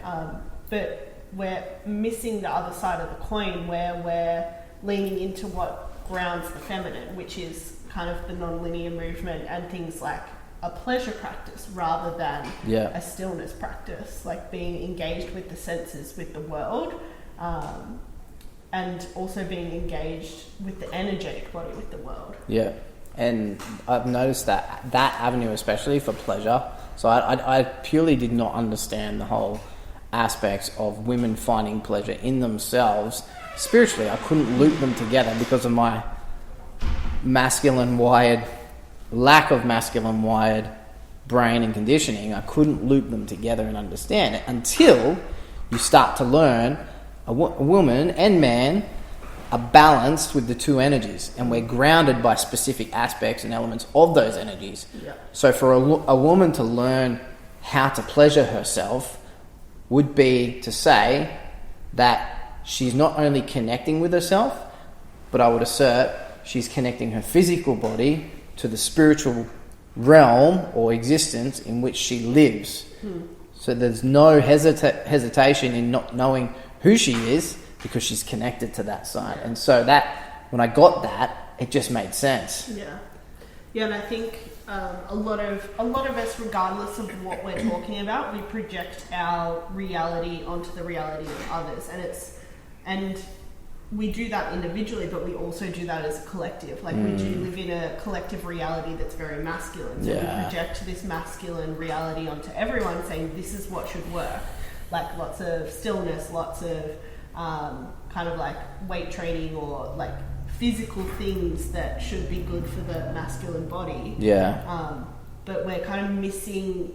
But we're missing the other side of the coin, where we're leaning into what grounds the feminine, which is kind of the non-linear movement and things like a pleasure practice rather than a stillness practice, like being engaged with the senses, with the world, and also being engaged with the energetic body, with the world. Yeah. And I've noticed that avenue, especially for pleasure. So I purely did not understand the whole aspects of women finding pleasure in themselves spiritually. I couldn't loop them together because of my lack of masculine wired brain and conditioning. I couldn't loop them together and understand it until you start to learn a woman and man are balanced with the two energies, and we're grounded by specific aspects and elements of those energies. Yeah. So for a woman to learn how to pleasure herself would be to say that she's not only connecting with herself, but I would assert she's connecting her physical body to the spiritual realm or existence in which she lives. So there's no hesitation in not knowing who she is, because she's connected to that side. And so that, when I got that, it just made sense. Yeah, and I think a lot of us, regardless of what we're talking about, we project our reality onto the reality of others, and we do that individually, but we also do that as a collective. Like we do live in a collective reality that's very masculine. So we project this masculine reality onto everyone, saying this is what should work. Like lots of stillness, lots of kind of like weight training or like physical things that should be good for the masculine body. But we're kind of missing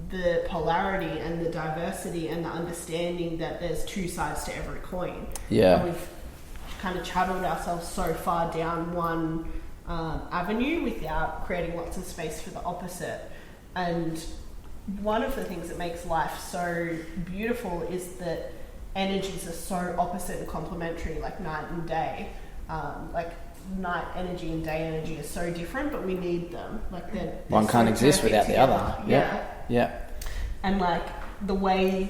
the polarity and the diversity and the understanding that there's two sides to every coin. And we've kind of channeled ourselves so far down one avenue without creating lots of space for the opposite. And one of the things that makes life so beautiful is that energies are so opposite and complementary, like night and day. Like night energy and day energy are so different, but we need them. Like one can't exist without the other. Yeah. And like the way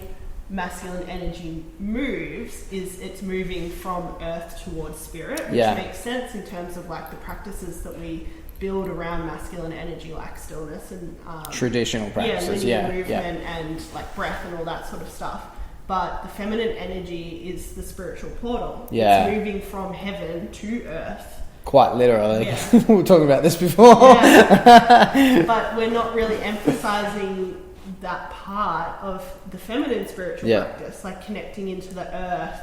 masculine energy moves is it's moving from earth towards spirit, which makes sense in terms of like the practices that we build around masculine energy, like stillness and traditional practices, movement and like breath and all that sort of stuff. But the feminine energy is the spiritual portal. It's moving from heaven to earth. Quite literally. We were talking about this before. But we're not really emphasizing that part of the feminine spiritual practice, like connecting into the earth,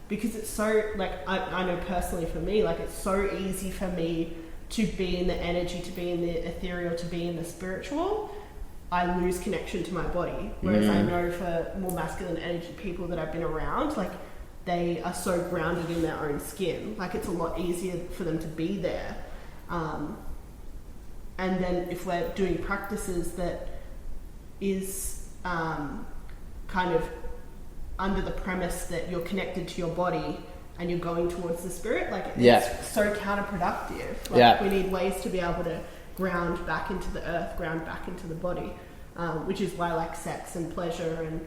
because it's so, like, I know personally for me, like it's so easy for me to be in the energy, to be in the ethereal, to be in the spiritual. I lose connection to my body. Whereas I know for more masculine energy people that I've been around, like they are so grounded in their own skin. Like it's a lot easier for them to be there. And then if we're doing practices that is kind of under the premise that you're connected to your body and you're going towards the spirit, like it's so counterproductive. Like we need ways to be able to ground back into the earth, ground back into the body, which is why like sex and pleasure and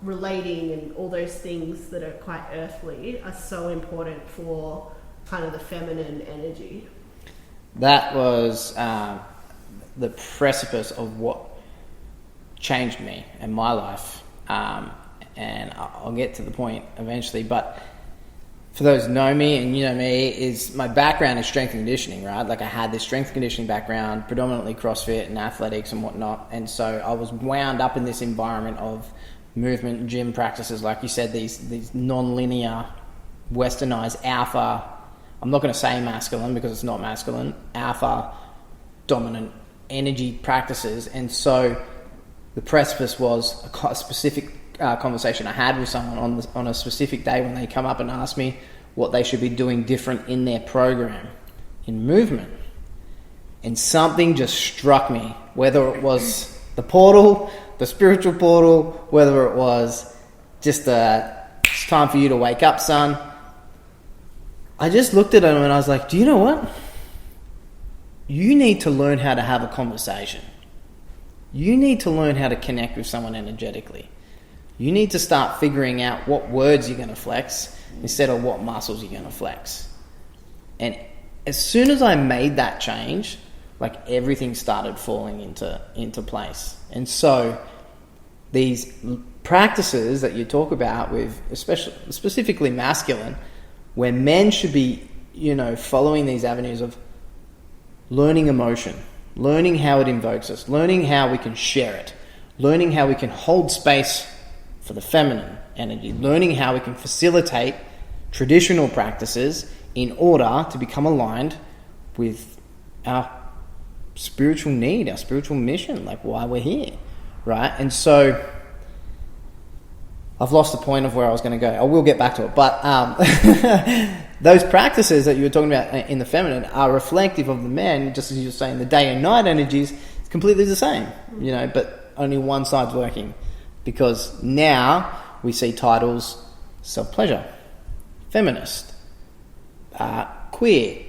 relating and all those things that are quite earthly are so important for kind of the feminine energy. That was the precipice of what changed me and my life. And I'll get to the point eventually. But for those who know me and you know me, is my background is strength and conditioning, right? Like I had this strength and conditioning background, predominantly CrossFit and athletics and whatnot. And so I was wound up in this environment of movement, gym practices, like you said, these non-linear, westernized alpha, I'm not going to say masculine because it's not masculine, alpha dominant energy practices. And so the precipice was a specific conversation I had with someone on a specific day when they come up and ask me what they should be doing different in their program in movement. And something just struck me, whether it was the portal, the spiritual portal, whether it was just it's time for you to wake up, son. I just looked at him and I was like, do you know what? You need to learn how to have a conversation. You need to learn how to connect with someone energetically. You need to start figuring out what words you're going to flex instead of what muscles you're going to flex. And as soon as I made that change, like everything started falling into place. And so these practices that you talk about with, specifically masculine, where men should be, following these avenues of learning emotion, learning how it invokes us, learning how we can share it, learning how we can hold space for the feminine energy, learning how we can facilitate traditional practices in order to become aligned with our spiritual need, our spiritual mission, like why we're here, right? And so I've lost the point of where I was going to go. I will get back to it. But those practices that you were talking about in the feminine are reflective of the men, just as you were saying, the day and night energies is completely the same, but only one side's working. Because now we see titles, self-pleasure, feminist, queer.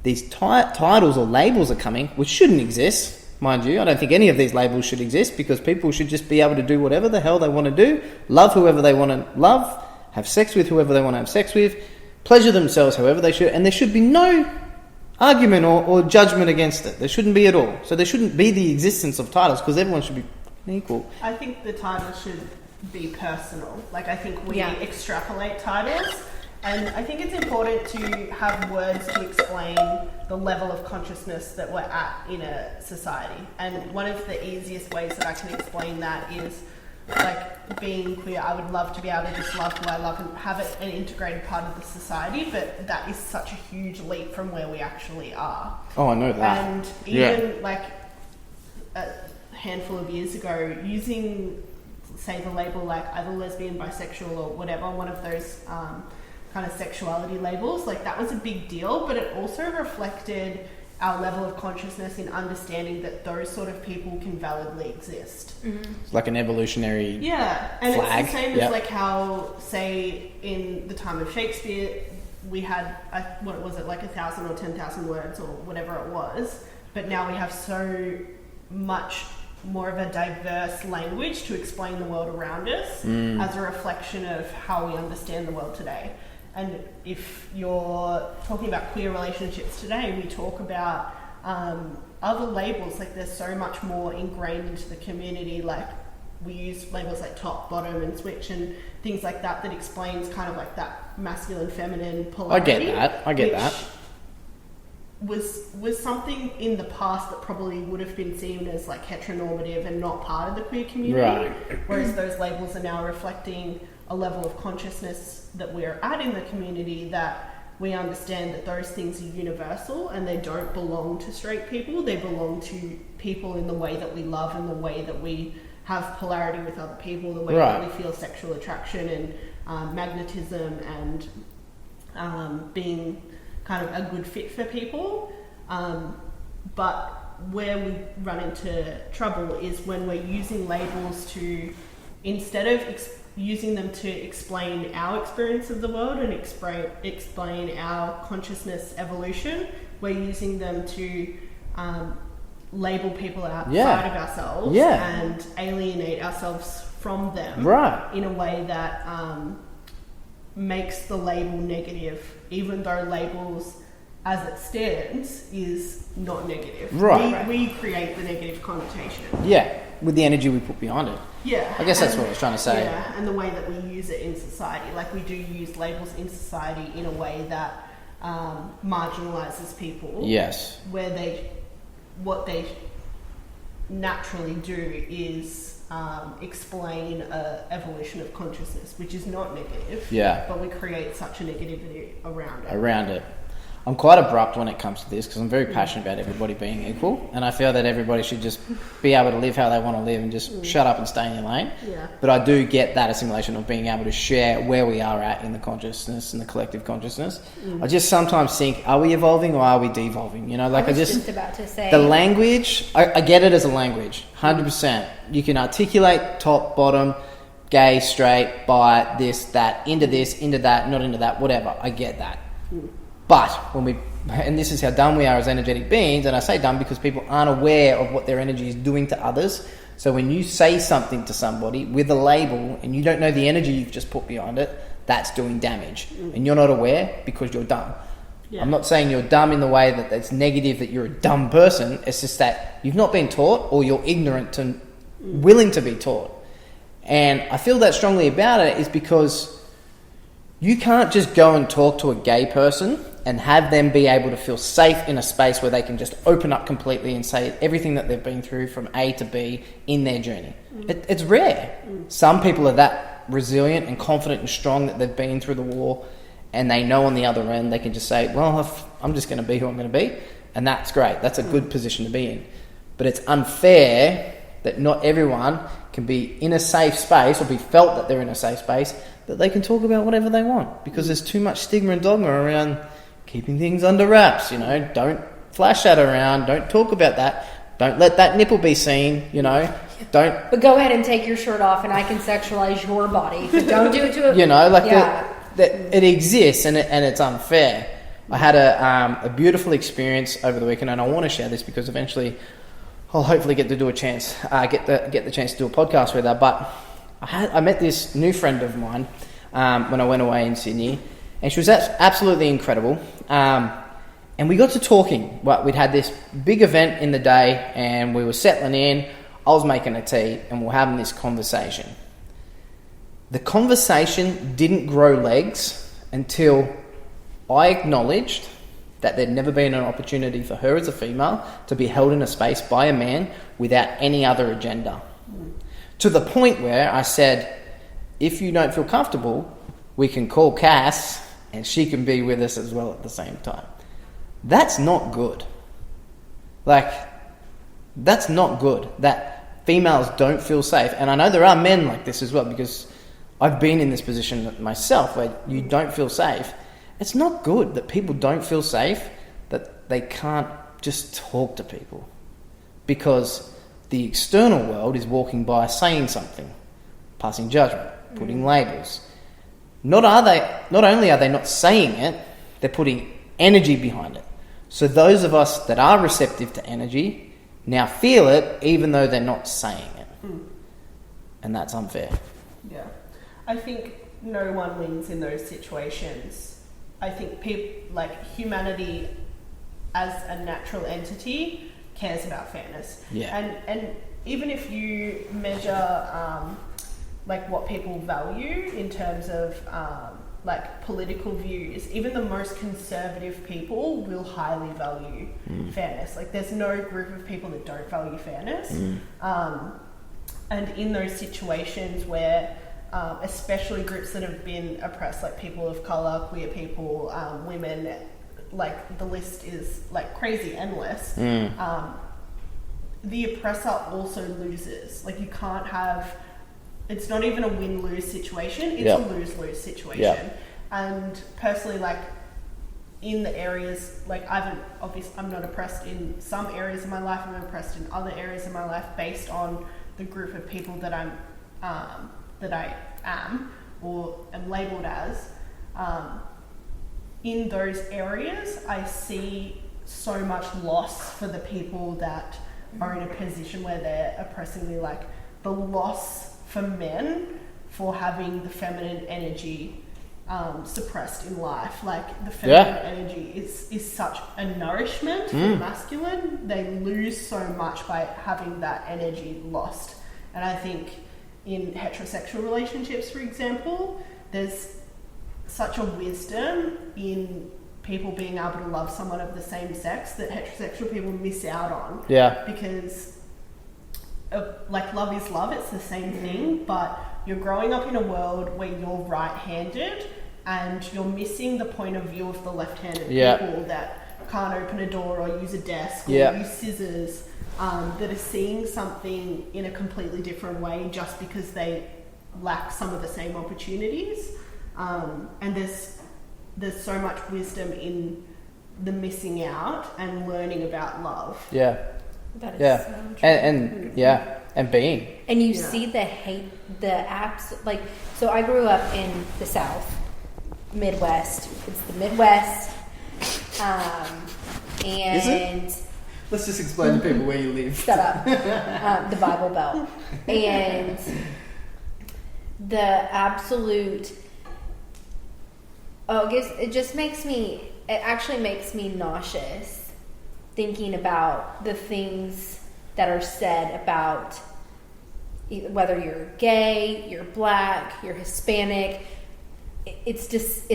These titles or labels are coming, which shouldn't exist, mind you. I don't think any of these labels should exist because people should just be able to do whatever the hell they want to do, love whoever they want to love, have sex with whoever they want to have sex with, pleasure themselves however they should, and there should be no argument or judgment against it. There shouldn't be at all. So there shouldn't be the existence of titles because everyone should be equal. I think the title should be personal. Like I think we extrapolate titles, and I think it's important to have words to explain the level of consciousness that we're at in a society. And one of the easiest ways that I can explain that is like being queer. I would love to be able to just love who I love and have it an integrated part of the society, but that is such a huge leap from where we actually are. Oh, I know that. And even like a handful of years ago, using say the label like either lesbian, bisexual or whatever, one of those kind of sexuality labels, like that was a big deal, but it also reflected our level of consciousness in understanding that those sort of people can validly exist. Mm-hmm. It's like an evolutionary and flag. It's the same as like how, say, in the time of Shakespeare, we had, what was it, like 1,000 or 10,000 words or whatever it was, but now we have so much more of a diverse language to explain the world around us as a reflection of how we understand the world today. And if you're talking about queer relationships today, we talk about other labels, like there's so much more ingrained into the community, like we use labels like top, bottom and switch and things like that explains kind of like that masculine, feminine polarity. I get that. Was something in the past that probably would have been seen as like heteronormative and not part of the queer community. Right. Whereas those labels are now reflecting a level of consciousness that we're at in the community, that we understand that those things are universal and they don't belong to straight people. They belong to people in the way that we love and the way that we have polarity with other people, the way that we feel sexual attraction and magnetism and being kind of a good fit for people. But where we run into trouble is when we're using labels to, instead of using them to explain our experience of the world and explain our consciousness evolution, we're using them to label people outside of ourselves and alienate ourselves from them in a way that makes the label negative, even though labels as it stands is not negative. Right. We create the negative connotation. Yeah, with the energy we put behind it. Yeah. I guess that's what I was trying to say. Yeah, and the way that we use it in society. Like, we do use labels in society in a way that marginalises people. Yes. Where what they naturally do is explain a evolution of consciousness, which is not negative. Yeah. But we create such a negativity around it. I'm quite abrupt when it comes to this because I'm very passionate about everybody being equal, and I feel that everybody should just be able to live how they want to live and just shut up and stay in your lane. Yeah. But I do get that assimilation of being able to share where we are at in the consciousness and the collective consciousness. I just sometimes think, are we evolving or are we devolving? You know, like I was just about to say the language. I get it as a language, 100%. You can articulate top, bottom, gay, straight, bi, this, that, into that, not into that, whatever. I get that. But and this is how dumb we are as energetic beings, and I say dumb because people aren't aware of what their energy is doing to others. So when you say something to somebody with a label and you don't know the energy you've just put behind it, that's doing damage. And you're not aware because you're dumb. Yeah. I'm not saying you're dumb in the way that it's negative that you're a dumb person. It's just that you've not been taught, or you're ignorant and willing to be taught. And I feel that strongly about it is because you can't just go and talk to a gay person and have them be able to feel safe in a space where they can just open up completely and say everything that they've been through from A to B in their journey. It's rare. Some people are that resilient and confident and strong that they've been through the war, and they know on the other end they can just say, well, I'm just going to be who I'm going to be, and that's great. That's a good position to be in. But it's unfair that not everyone can be in a safe space, or be felt that they're in a safe space, that they can talk about whatever they want, because there's too much stigma and dogma around keeping things under wraps. You know, don't flash that around, don't talk about that, don't let that nipple be seen, you know, don't... But go ahead and take your shirt off and I can sexualize your body, but don't do it to a... You know, like it exists, and it's unfair. I had a beautiful experience over the weekend, and I want to share this because eventually I'll hopefully get to do a chance, get the chance to do a podcast with her. But I met this new friend of mine when I went away in Sydney, and she was absolutely incredible. And we got to talking. Well, we'd had this big event in the day, and we were settling in. I was making a tea, and we were having this conversation. The conversation didn't grow legs until I acknowledged that there'd never been an opportunity for her as a female to be held in a space by a man without any other agenda. To the point where I said, if you don't feel comfortable, we can call Cass and she can be with us as well at the same time. That's not good. Like, that's not good. That females don't feel safe. And I know there are men like this as well, because I've been in this position myself where you don't feel safe. It's not good that people don't feel safe, that they can't just talk to people, because the external world is walking by saying something, passing judgment, putting labels. Not only are they not saying it, they're putting energy behind it. So those of us that are receptive to energy now feel it, even though they're not saying it. And that's unfair. Yeah. I think no one wins in those situations. I think humanity as a natural entity cares about fairness. Yeah. And even if you measure what people value in terms of political views, even the most conservative people will highly value fairness. Like, there's no group of people that don't value fairness. And in those situations where especially groups that have been oppressed, like people of colour, queer people, women, like the list is like crazy endless. The oppressor also loses. Like, you can't have, it's not even a win-lose situation, it's a lose-lose situation. And personally, like, in the areas, like, I'm not oppressed in some areas of my life, I'm oppressed in other areas of my life based on the group of people that I am or am labelled as. In those areas, I see so much loss for the people that are in a position where they're oppressing me. Like, the loss for men for having the feminine energy suppressed in life. Like the feminine energy is such a nourishment for the masculine. They lose so much by having that energy lost. And I think in heterosexual relationships, for example, there's such a wisdom in people being able to love someone of the same sex that heterosexual people miss out on. Yeah. Because like love is love, it's the same thing, but you're growing up in a world where you're right-handed and you're missing the point of view of the left-handed people that can't open a door or use a desk or use scissors, that are seeing something in a completely different way just because they lack some of the same opportunities. And there's so much wisdom in the missing out and learning about love. Yeah. That is so true. And being. And you see the hate, the apps, like, so I grew up in the South, Midwest. It's the Midwest. And Is it? Let's just explain to people where you live. Shut up. The Bible Belt. And the absolute, it actually makes me nauseous thinking about the things that are said about whether you're gay, you're black, you're Hispanic. It's just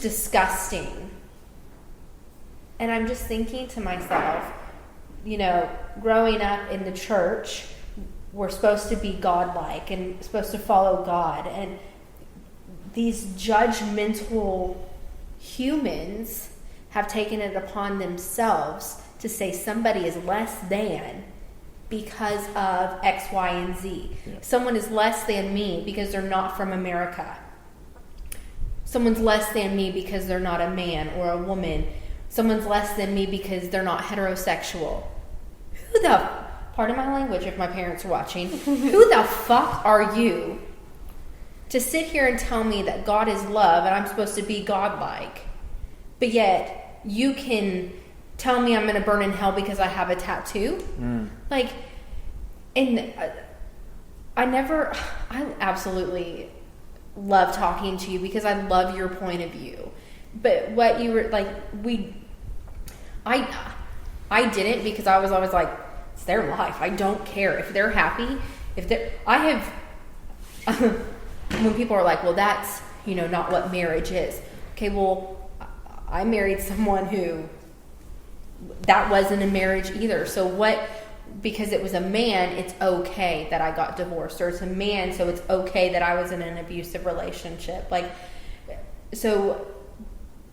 disgusting. And I'm just thinking to myself, growing up in the church, we're supposed to be godlike and supposed to follow God. And these judgmental humans have taken it upon themselves to say somebody is less than because of X, Y, and Z. Yeah. Someone is less than me because they're not from America. Someone's less than me because they're not a man or a woman. Someone's less than me because they're not heterosexual. Pardon my language if my parents are watching, who the fuck are you to sit here and tell me that God is love and I'm supposed to be godlike, but yet you can tell me I'm going to burn in hell because I have a tattoo? Like, and I absolutely love talking to you because I love your point of view. But what you were like, I didn't, because I was always like, it's their life. I don't care if they're happy. When people are like, well, that's, not what marriage is. Okay, well, I married someone who that wasn't a marriage either. So because it was a man, it's okay that I got divorced, or it's a man, so it's okay that I was in an abusive relationship. Like, so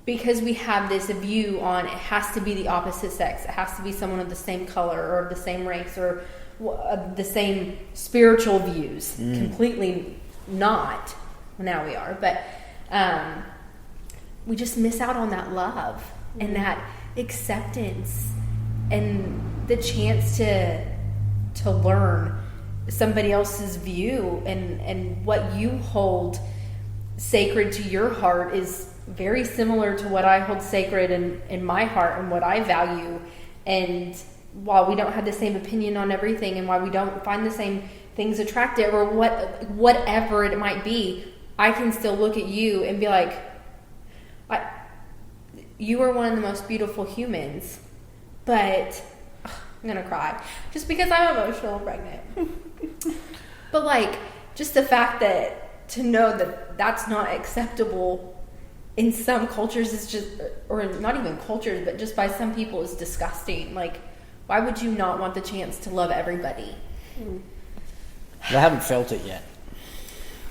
because we have this view on it has to be the opposite sex, it has to be someone of the same color or of the same race or the same spiritual views. Completely not. Well, now we are, but we just miss out on that love and that acceptance and the chance to learn somebody else's view, and what you hold sacred to your heart is very similar to what I hold sacred in my heart and what I value. And while we don't have the same opinion on everything, and while we don't find the same things attractive or whatever it might be, I can still look at you and be like, you are one of the most beautiful humans. But I'm gonna cry just because I'm emotional and pregnant. But like, just the fact that to know that that's not acceptable in some cultures is just, or not even cultures, but just by some people is disgusting. Like, why would you not want the chance to love everybody? They haven't felt it yet.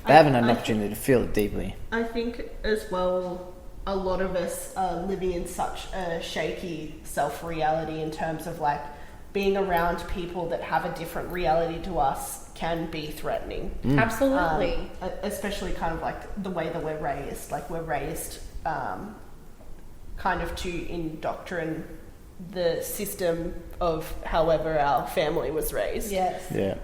They haven't had an opportunity to feel it deeply. I think as well, a lot of us are living in such a shaky self-reality in terms of like being around people that have a different reality to us can be threatening. Absolutely. Especially kind of like the way that we're raised. Like, we're raised kind of to indoctrinate the system of however our family was raised. Yes. Yeah.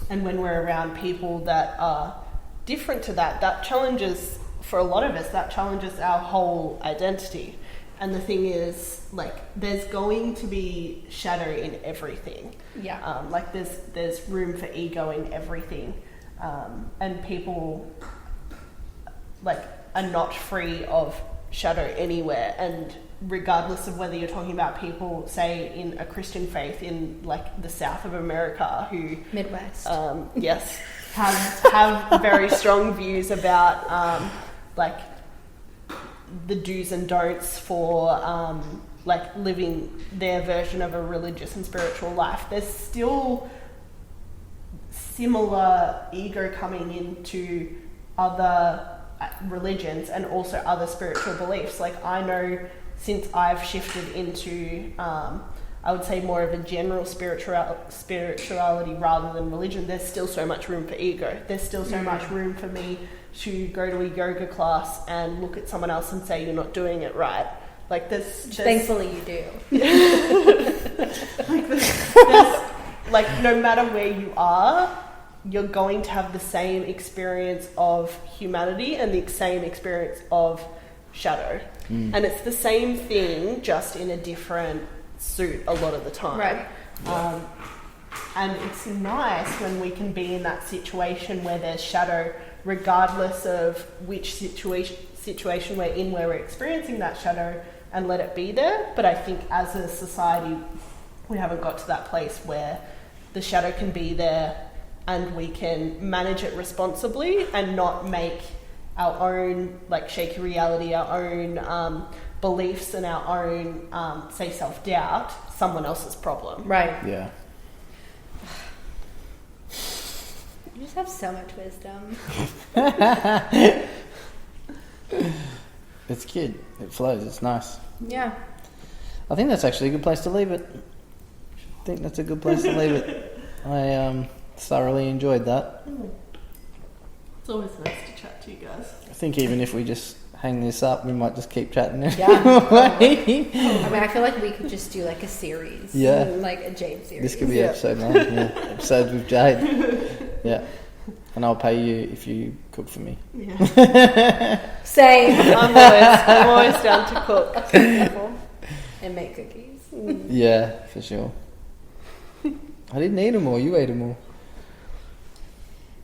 And when we're around people that are different to that challenges, for a lot of us, that challenges our whole identity. And the thing is, like, there's going to be shadow in everything. Yeah. Like, there's room for ego in everything. And people like are not free of shadow anywhere, and regardless of whether you're talking about people, say, in a Christian faith in like the South of America who Midwest. Yes, have very strong views about like the do's and don'ts for like living their version of a religious and spiritual life. There's still similar ego coming into other religions and also other spiritual beliefs. Like I know since I've shifted into I would say more of a general spirituality rather than religion, there's still so much room for ego. There's still so much room for me to go to a yoga class and look at someone else and say you're not doing it right. Like there's Thankfully you do. like there's like no matter where you are, you're going to have the same experience of humanity and the same experience of shadow. And it's the same thing, just in a different suit a lot of the time. Right. And it's nice when we can be in that situation where there's shadow, regardless of which situation we're in where we're experiencing that shadow, and let it be there. But I think as a society, we haven't got to that place where the shadow can be there and we can manage it responsibly and not make our own like shaky reality, our own beliefs and our own say self-doubt someone else's problem. Right. Yeah. You just have so much wisdom. It's good. It flows. It's nice. Yeah. I think that's actually a good place to leave it. I thoroughly enjoyed that. It's always nice to chat to you guys. I think even if we just hang this up, we might just keep chatting Yeah. anyway. I mean, I feel like we could just do like a series. Yeah. Like a Jade series. This could be episode 9. Yeah. Episodes with Jade. Yeah. And I'll pay you if you cook for me. Yeah. Same. I'm always down to cook. And make cookies. Yeah, for sure. I didn't eat them all. You ate them all.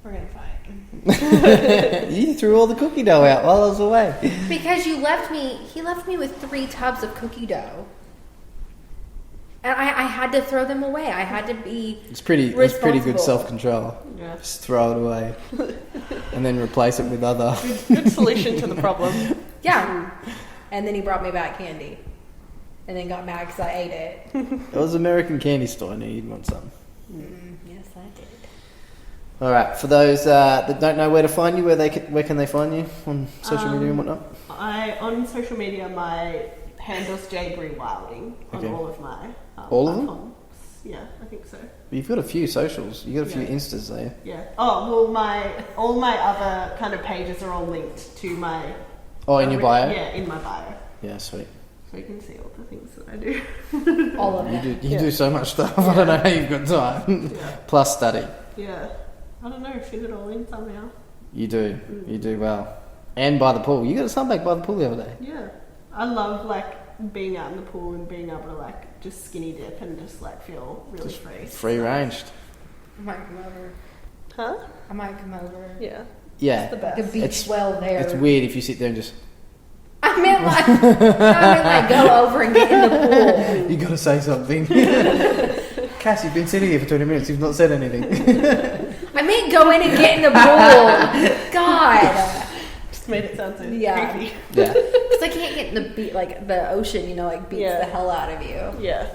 We're gonna fight. You threw all the cookie dough out while I was away. Because he left me with 3 tubs of cookie dough. And I had to throw them away. I had to be It's pretty good responsible. self-control. Yeah. Just throw it away. And then replace it with other. Good solution to the problem. Yeah. And then he brought me back candy. And then got mad because I ate it. It was American Candy Store. I knew you'd want some. Yes, I did. All right. For those that don't know where to find you, where can they find you on social media and whatnot? On social media, my handle's Jade Rewilding on Okay. all of my All of them? platforms. Yeah, I think so. You've got a few socials. You got a few Yeah. Instas there. Yeah. Oh well, all my other kind of pages are all linked to my. Oh, in your bio. Yeah, in my bio, Yeah, sweet. so you can see all the things that I do. All of You them. do. You do so much stuff. I don't know how you've got time. Yeah. Plus study. Yeah. I don't know. Fit it all in somehow. You do. You do well. And by the pool. You got a sunbake by the pool the other day. Yeah. I love like being out in the pool and being able to like just skinny dip and just like feel really Just free. free ranged. I might come over. Huh? I might come over. Yeah. Yeah. It's the The best. beach It's- well there. It's weird if you sit there and just. I meant like go over and get in the pool. You got to say something. Cass, you've been sitting here for 20 minutes. You've not said anything. I meant go in and get in the pool. God. Just made it sound so Yeah. creepy. Yeah. Because I can't get in the ocean, like beats Yeah. the hell out of you. Yeah.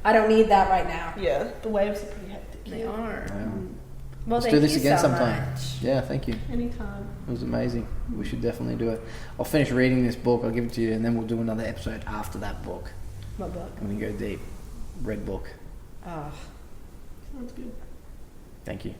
I don't need that right now. Yeah. The waves are pretty hectic. They are. Wow. Well, Let's thank do this you again so sometime. much. Yeah, thank you. Anytime. It was amazing. We should definitely do it. I'll finish reading this book. I'll give it to you, and then we'll do another episode after that book. My book. And we go deep. Red book. Oh. Sounds good. Thank you.